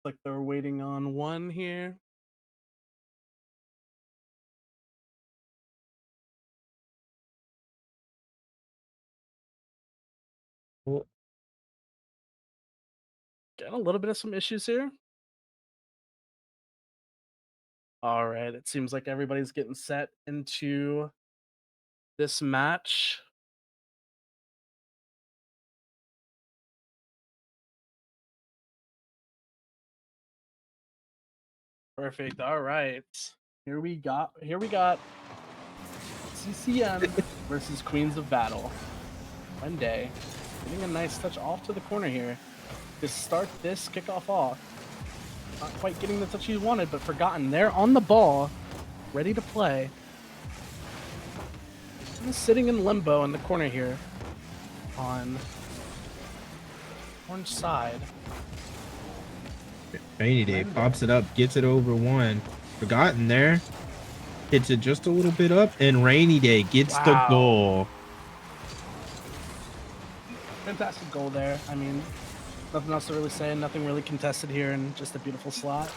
Like they're waiting on one here. Well, Getting a little bit of some issues here. All right, it seems like everybody's getting set into this match. Perfect. All right. Here we got CCM versus Queens of Battle. Monday getting a nice touch off to the corner here to start this kickoff off. Not quite getting the touch he wanted, but forgotten. They're on the ball, ready to play. Kind sitting in limbo in the corner here on orange side. Rainy Day Rende. pops it up, gets it over one. Forgotten there. Hits it just a little bit up, and Rainy Day gets the Wow. goal. Fantastic goal there. I mean, nothing else to really say. Nothing really contested here, and just a beautiful slot.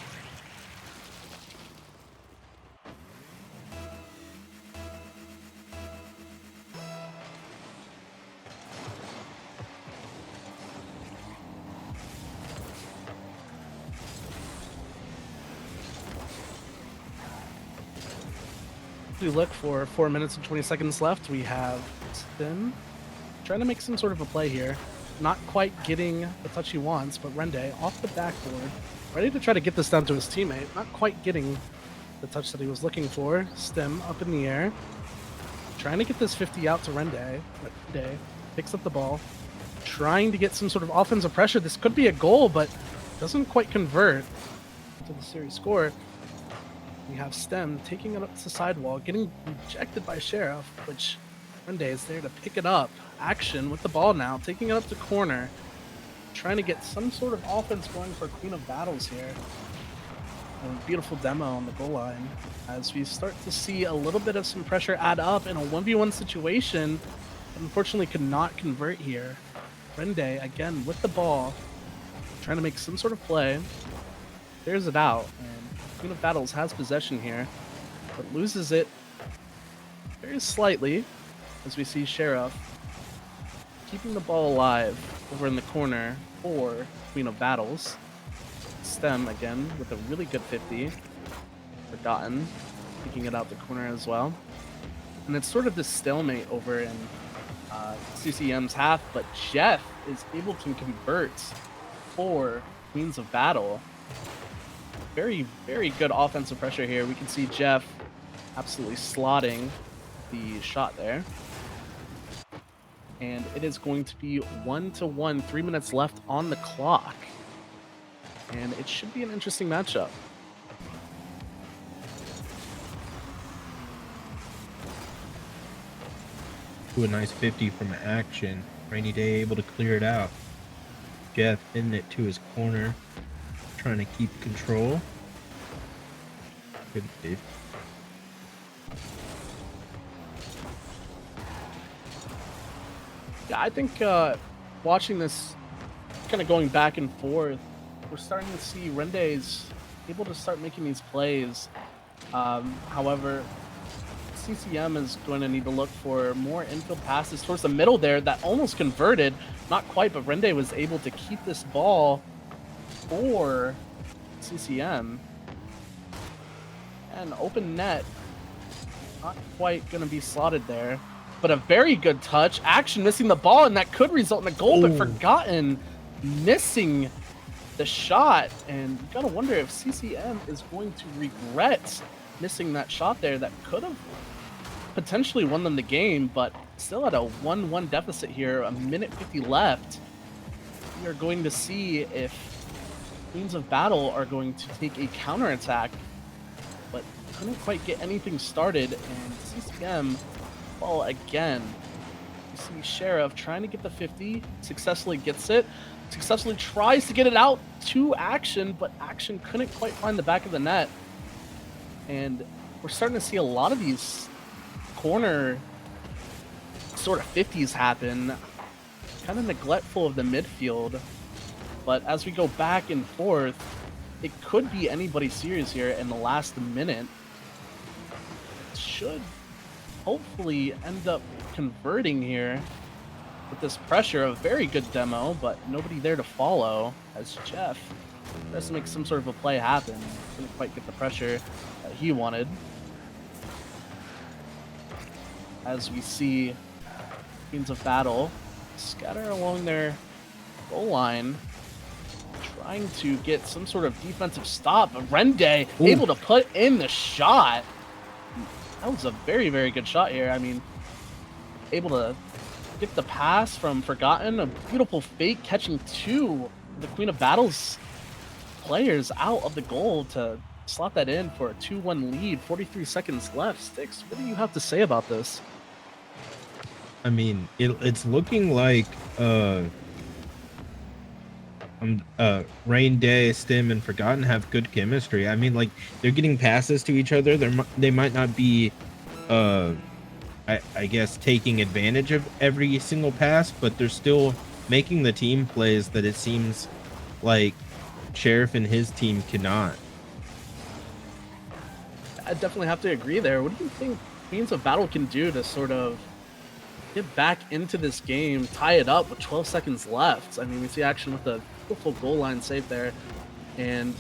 We look for 4 minutes and 20 seconds left. We have Spin trying to make some sort of a play here. Not quite getting the touch he wants, but Rende off the backboard, ready to try to get this down to his teammate. Not quite getting the touch that he was looking for. Stem up in the air, trying to get this 50 out to Rende. Rende picks up the ball, trying to get some sort of offensive pressure. This could be a goal, but doesn't quite convert to the series score. We have Stem taking it up to the sidewall, getting rejected by Sheriff, which Rende is there to pick it up. Action with the ball now, taking it up to corner, trying to get some sort of offense going for Queen of Battles here. A beautiful demo on the goal line as we start to see a little bit of some pressure add up in a 1v1 situation, but unfortunately could not convert here. Rende, again, with the ball, trying to make some sort of play. Clears it out, and Queen of Battles has possession here, but loses it very slightly as we see Sheriff keeping the ball alive over in the corner for Queen of Battles. Stem again with a really good 50. Forgotten, picking it out the corner as well. And it's sort of this stalemate over in CCM's half, but Jeff is able to convert for Queens of Battle. Very, very good offensive pressure here. We can see Jeff absolutely slotting the shot there. And it is going to be 1-1, 3 minutes left on the clock. And it should be an interesting matchup. To a nice 50 from action. Rainy Day able to clear it out. Jeff hitting it to his corner, trying to keep control. Good save. Yeah, I think watching this kind of going back and forth, we're starting to see Rende's able to start making these plays. However, CCM is going to need to look for more infield passes towards the middle there that almost converted. Not quite, but Rende was able to keep this ball for CCM. And open net, not quite going to be slotted there. But a very good touch. Action missing the ball, and that could result in a goal, but Oh, Forgotten missing the shot. And you gotta wonder if CCM is going to regret missing that shot there that could have potentially won them the game, but still at a 1-1 deficit here, a minute 50 left. We are going to see if Queens of Battle are going to take a counterattack, but couldn't quite get anything started, and CCM fall again. You see Sheriff trying to get the 50, successfully gets it, successfully tries to get it out to Action, but Action couldn't quite find the back of the net. And we're starting to see a lot of these corner sort of 50s happen, kind of neglectful of the midfield. But as we go back and forth, it could be anybody's series here in the last minute. Should hopefully end up converting here with this pressure. A very good demo, but nobody there to follow as Jeff tries to make some sort of a play happen and couldn't quite get the pressure that he wanted. As we see Queens of Battle scatter along their goal line, trying to get some sort of defensive stop. But Rende Ooh, able to put in the shot. That was a very, very good shot here. I mean, able to get the pass from Forgotten. A beautiful fake catching two of the Queen of Battles players out of the goal to slot that in for a 2-1 lead. 43 seconds left. Sticks, what do you have to say about this? I mean, it's looking like Rain Day, Stim, and Forgotten have good chemistry. I mean, like they're getting passes to each other. They might not be uh I guess taking advantage of every single pass, but they're still making the team plays that it seems like Sheriff and his team cannot. I definitely have to agree there. What do you think Queens of Battle can do to sort of get back into this game, tie it up with 12 seconds left? I mean, we see action with a beautiful goal line save there, and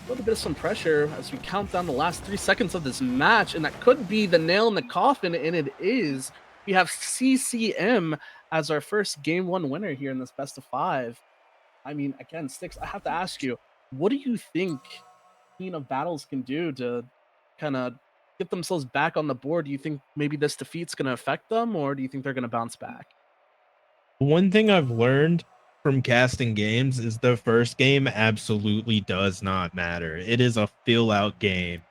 a little bit of some pressure as we count down the last 3 seconds of this match, and that could be the nail in the coffin, and it is. We have CCM as our first game one winner here in this best of five. I mean, again, Sticks, I have to ask you, what do you think Queen of Battles can do to kind of get themselves back on the board? Do you think maybe this defeat's going to affect them, or do you think they're going to bounce back? One thing I've learned from casting games is the first game absolutely does not matter. It is a fill out game.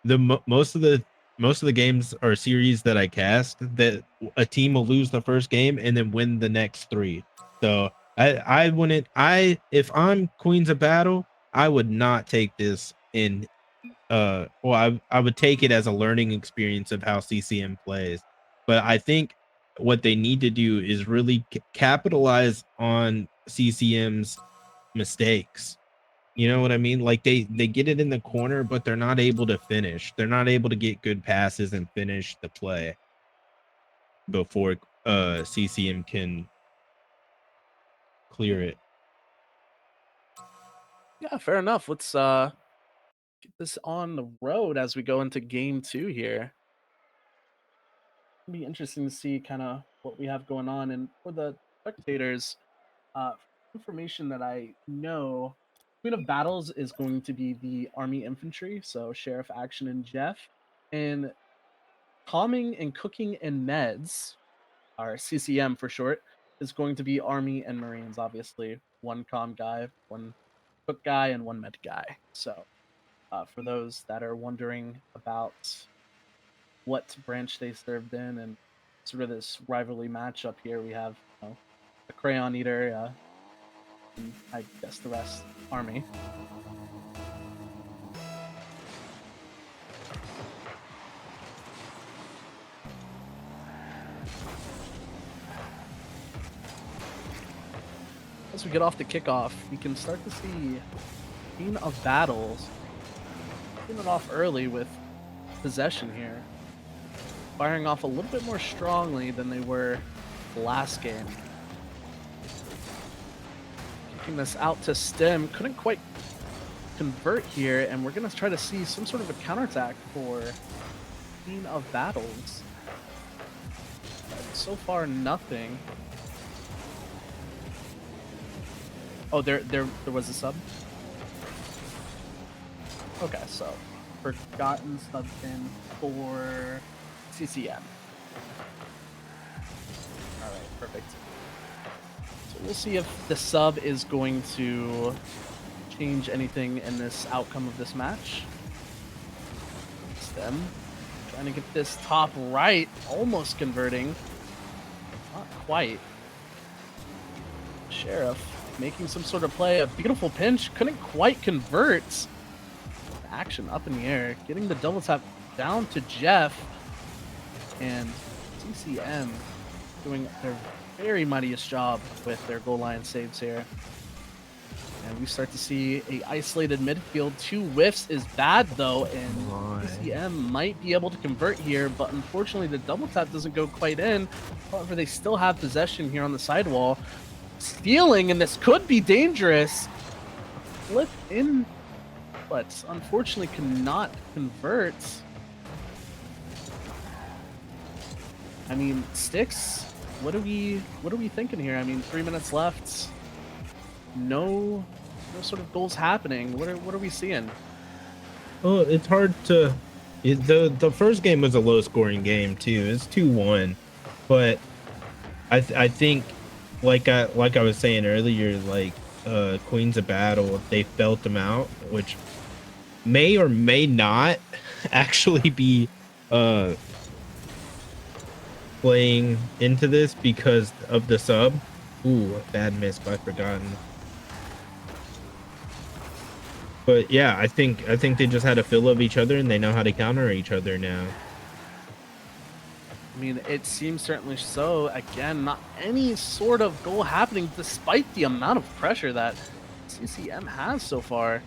Most of the games or series that I cast that a team will lose the first game and then win the next three. So I wouldn't I if I'm Queens of Battle, I would not take this in well I would take it as a learning experience of how CCM plays. But I think what they need to do is really capitalize on CCM's mistakes. You know what I mean? Like they get it in the corner, but they're not able to finish. They're not able to get good passes and finish the play before CCM can clear it. Yeah, fair enough. Let's get this on the road as we go into game two here. It'll be interesting to see kind of what we have going on. And for the spectators, uh, information that I know, Queen of Battles is going to be the Army Infantry, so Sheriff Action and Jeff. And Calming and Cooking and Meds, our CCM for short, is going to be Army and Marines, obviously. One comm guy, one cook guy, and one med guy. So for those that are wondering about what branch they served in and sort of this rivalry matchup here, we have a Crayon Eater, and I guess the rest Army. As we get off the kickoff, we can start to see Queen of Battles getting it off early with possession here, firing off a little bit more strongly than they were last game. Kicking this out to Stem, couldn't quite convert here, and we're going to try to see some sort of a counterattack for Queen of Battles. But so far, nothing. Oh, there was a sub. Okay, so Forgotten subbed in for CCM. All right, perfect. So we'll see if the sub is going to change anything in this outcome of this match. Stem trying to get this top right, almost converting. Not quite. Sheriff making some sort of play, a beautiful pinch, couldn't quite convert. Action up in the air, getting the double tap down to Jeff, and CCM doing their very mightiest job with their goal line saves here. And we start to see a isolated midfield. 2 whiffs is bad though, and My. CCM might be able to convert here, but unfortunately the double tap doesn't go quite in. However, they still have possession here on the sidewall. Stealing, and this could be dangerous. Flip in, but unfortunately cannot convert. I mean, Sticks, what are we thinking here? I mean, 3 minutes left. No sort of goals happening. What are we seeing? Oh, it's hard to. The first game was a low scoring game too. It's 2-1, but I think like I was saying earlier, like Queens of Battle, they felt them out, which may or may not actually be uh playing into this because of the sub. Ooh, a bad miss by Forgotten. But yeah, I think they just had a feel of each other and they know how to counter each other now. I mean, it seems certainly so. Again, not any sort of goal happening despite the amount of pressure that CCM has so far.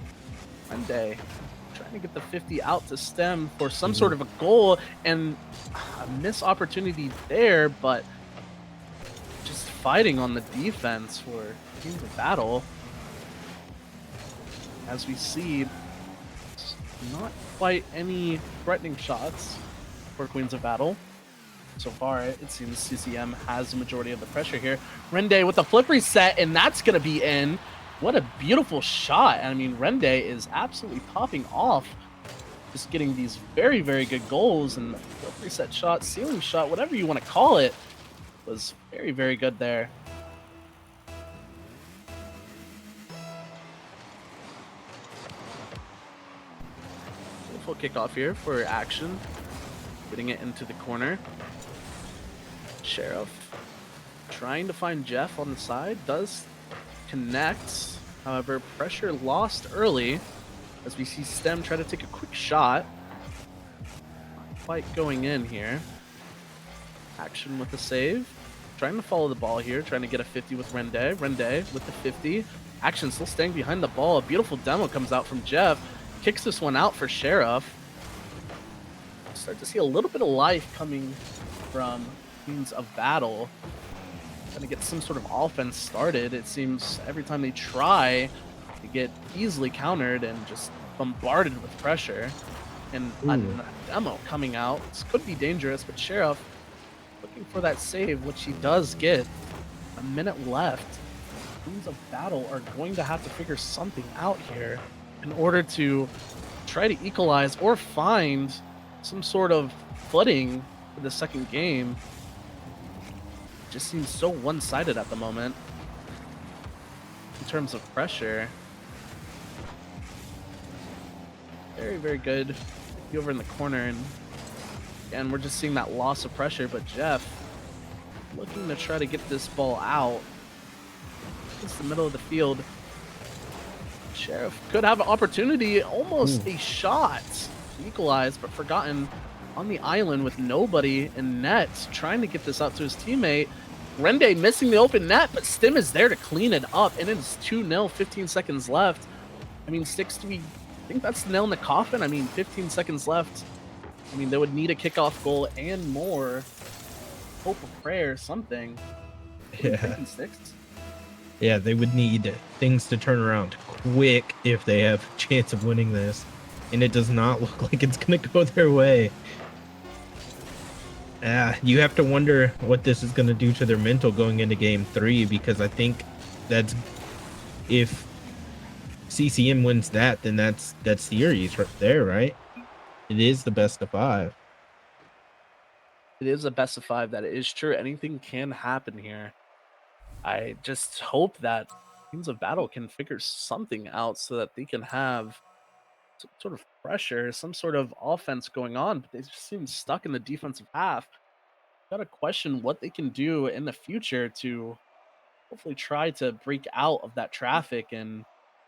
Monday trying to get the 50 out to stem for some sort Mhm. of a goal, and a missed opportunity there, but just fighting on the defense for Kings of Battle. As we see, not quite any threatening shots for Queens of Battle. So far, it seems CCM has the majority of the pressure here. Rende with the flip reset, and that's going to be in. What a beautiful shot. I mean, Rende is absolutely popping off, just getting these very, very good goals. And the flip reset shot, ceiling shot, whatever you want to call it, was very, very good there. Beautiful kickoff here for action, getting it into the corner. Sheriff trying to find Jeff on the side, does connect. However, pressure lost early as we see Stem try to take a quick shot. Not quite going in here. Action with the save. Trying to follow the ball here, trying to get a 50 with Rende. Rende with the 50. Action still staying behind the ball. A beautiful demo comes out from Jeff. Kicks this one out for Sheriff. Start to see a little bit of life coming from Queens of Battle. Trying to get some sort of offense started. It seems every time they try, they get easily countered and just bombarded with pressure. And a Ooh. demo coming out. This could be dangerous, but Sheriff looking for that save, which he does get. A minute left. Queens of Battle are going to have to figure something out here in order to try to equalize or find some sort of footing for the second game. Just seems so one-sided at the moment in terms of pressure. Very, very good. Be over in the corner, and we're just seeing that loss of pressure. But Jeff looking to try to get this ball out. It's the middle of the field. Sheriff could have an opportunity, almost Ooh. a shot to equalize, but Forgotten on the island with nobody in net, trying to get this out to his teammate. Rende missing the open net, but Stim is there to clean it up, and it's 2-0, 15 seconds left. I mean, Sticks, do we think that's the nail in the coffin? I mean, 15 seconds left. I mean, they would need a kickoff goal and more. Hope, a prayer, something. What are you Yeah. thinking, Sticks? Yeah, they would need things to turn around quick if they have a chance of winning this. And it does not look like it's going to go their way. You have to wonder what this is going to do to their mental going into game 3 because I think that's if CCM wins that, then that's series right there, right? It is the best of 5. It is a best of five. That is true. Anything can happen here. I just hope that Kings of Battle can figure something out so that they can have some sort of pressure, some sort of offense going on, but they just seem stuck in the defensive half. Got to question what they can do in the future to hopefully try to break out of that traffic and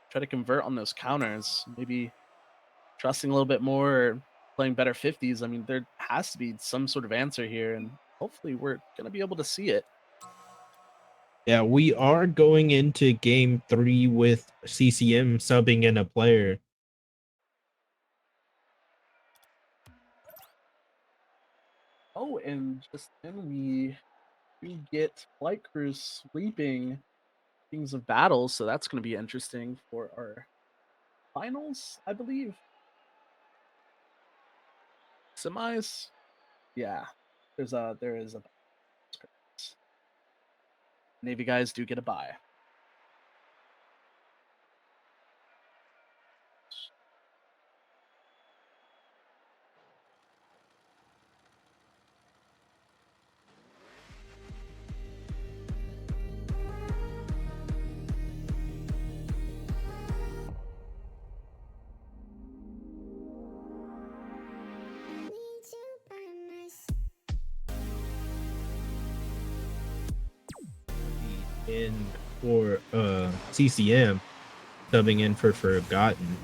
try to convert on those counters. Maybe trusting a little bit more, or playing better 50s. I mean, there has to be some sort of answer here, and hopefully we're going to be able to see it. Yeah, we are going into game 3 with CCM subbing in a player. Oh, and just then we get Flight Crew sweeping Kings of Battle, so that's going to be interesting for our finals, I believe. Semis, yeah. There is a Navy guys do get a bye. In for CCM subbing in for Forgotten.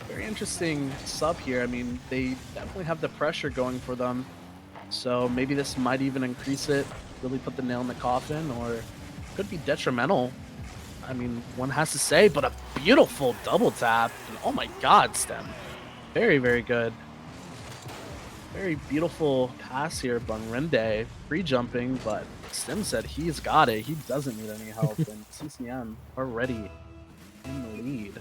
Very interesting sub here. I mean, they definitely have the pressure going for them. So maybe this might even increase it, really put the nail in the coffin, or could be detrimental. I mean, one has to say, but a beautiful double tap. And oh my god, Stem. Very, very good. Very beautiful pass here, Bunrende. Free jumping, but Stem said he's got it. He doesn't need any help. And CCM already in the lead.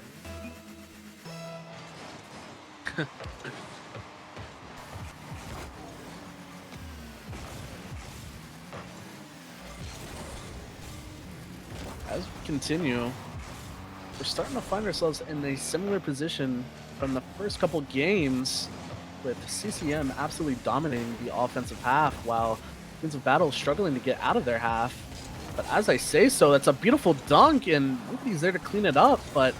As we continue, we're starting to find ourselves in a similar position from the first couple games, with CCM absolutely dominating the offensive half while Queens of Battle struggling to get out of their half. But as I say so, that's a beautiful dunk and nobody's there to clean it up, but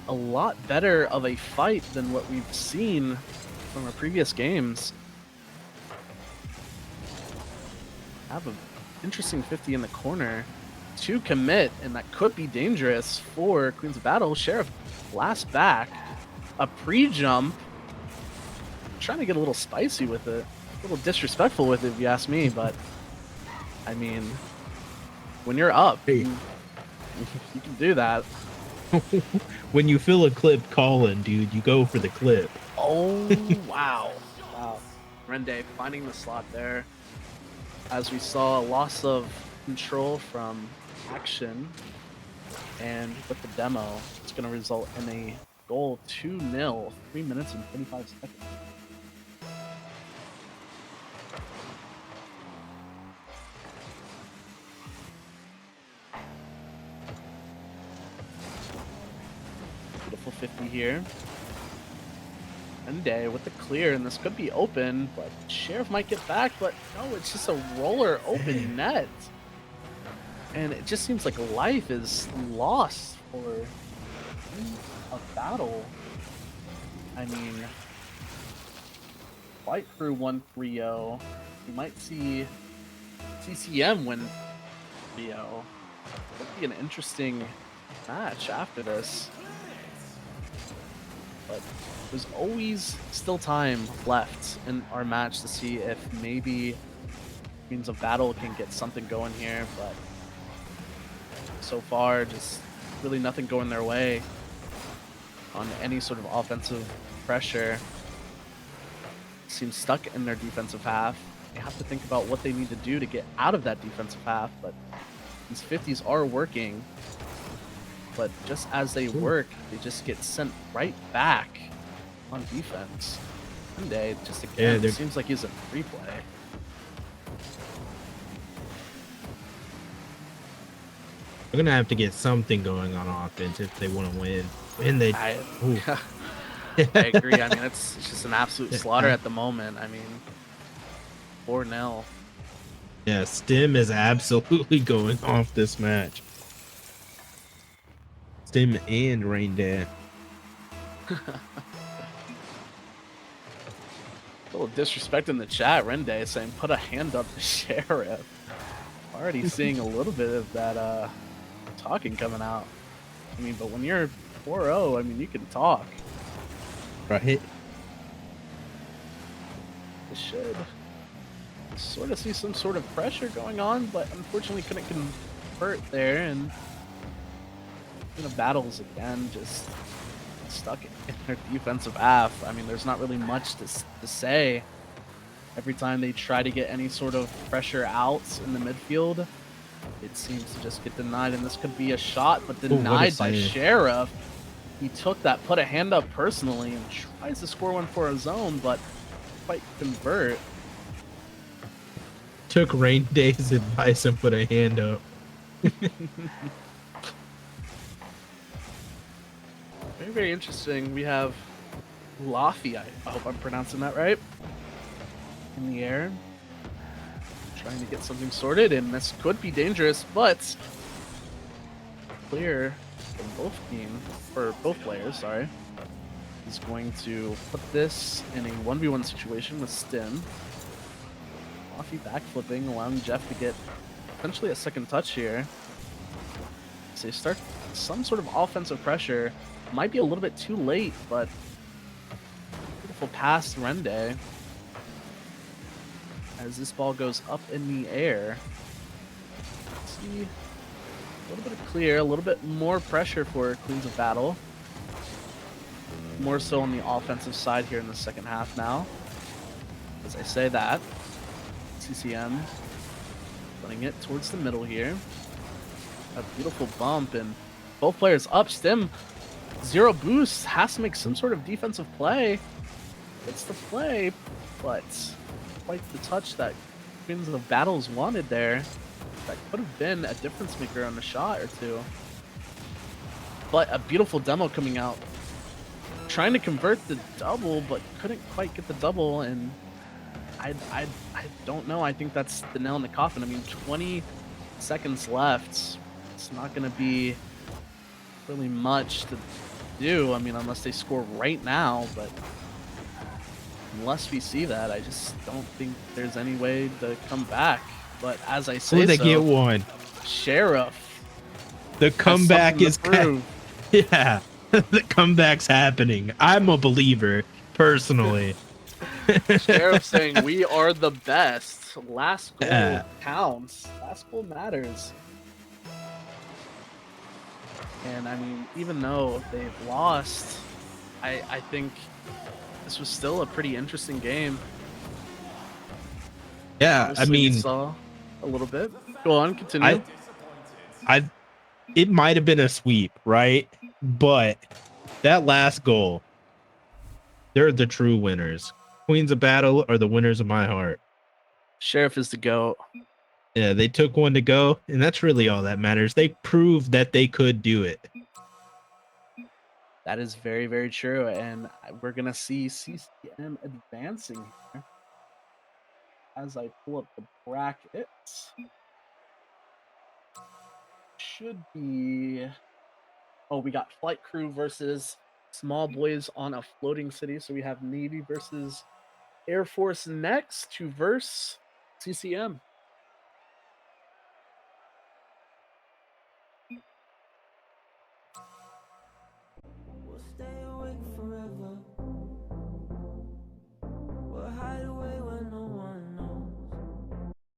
a lot better of a fight than what we've seen from our previous games. Have an interesting 50 in the corner to commit, and that could be dangerous for Queens of Battle. Sheriff blast back, a pre-jump, trying to get a little spicy with it, a little disrespectful with it, if you ask me. But I mean, when you're up, Hey, you can do that. when you feel a clip calling, dude, you go for the clip. Oh wow, wow! Rende finding the slot there, as we saw a loss of control from action, and with the demo, it's going to result in a goal 2-0, 3 minutes and 25 seconds. Beautiful 50 here. Rende with the clear, and this could be open, but Sheriff might get back, but no, it's just a roller open net. And it just seems like life is lost for a battle. I mean, Flight Crew won 3-0. We might see CCM win 3-0. Could be an interesting match after this. But there's always still time left in our match to see if maybe Queens of Battle can get something going here, but so far just really nothing going their way on any sort of offensive pressure. Seems stuck in their defensive half. They have to think about what they need to do to get out of that defensive half, but these 50s are working. But just as they work, they just get sent right back on defense. Monday, just Yeah, again, seems like he's in free play. they're gonna have to get something going on offense if they want to win. And they, I ooh. I agree. I mean, it's just an absolute slaughter I, at the moment. I mean, 4-0. yeah, Stim is absolutely going off this match. Stim and Rain Dad. A little disrespect in the chat. Rende saying, "Put a hand up the sheriff." Already seeing a little bit of that talking coming out. I mean, but when you're 4-0, I mean, you can talk. Right. It should sort of see some sort of pressure going on, but unfortunately couldn't convert there, and battles again, just stuck in their defensive half. I mean, there's not really much to say. Every time they try to get any sort of pressure out in the midfield, it seems to just get denied, and this could be a shot, but Oh, what a denied by save. Sheriff. He took that, put a hand up personally, and tries to score one for his own, but quite convert. Took Rain Day's advice and put a hand up. Very, very interesting. We have Laffy, I hope I'm pronouncing that right, in the air, trying to get something sorted, and this could be dangerous, but clear from both teams, or both players, sorry, is going to put this in a 1v1 situation with Stim. Laffy backflipping, allowing Jeff to get essentially a second touch here. So they start some sort of offensive pressure. Might be a little bit too late, but beautiful pass to Rende. As this ball goes up in the air. See a little bit of clear, a little bit more pressure for Queens of Battle. More so on the offensive side here in the second half now. As I say that, CCM running it towards the middle here. A beautiful bump, and both players up. Stim, 0 boost, has to make some sort of defensive play. It's the play, but quite the touch that Queens of Battles wanted there. That could have been a difference maker on a shot or two. But a beautiful demo coming out. Trying to convert the double, but couldn't quite get the double, and I don't know. I think that's the nail in the coffin. I mean, 20 seconds left. It's not going to be really much to do. I mean, unless they score right now, but unless we see that, I just don't think there's any way to come back. But as I Oh, say they get so, one. Sheriff The has comeback something to is prove. yeah. The comeback's happening. I'm a believer personally. Sheriff saying we are the best. Last goal Yeah. counts. Last goal matters. And I mean, even though they've lost, I think this was still a pretty interesting game. Yeah, I Obviously, we mean, saw a little bit. Go on, I continue. I it might have been a sweep, right? But that last goal, they're the true winners. Queens of Battle are the winners of my heart. Sheriff is the GOAT. Yeah, they took one to go, and that's really all that matters. They proved that they could do it. That is very, very true. And we're going to see CCM advancing here as I pull up the bracket. Should be. Oh, we got Flight Crew versus Small Boys on a Floating City. So we have Navy versus Air Force next to verse CCM.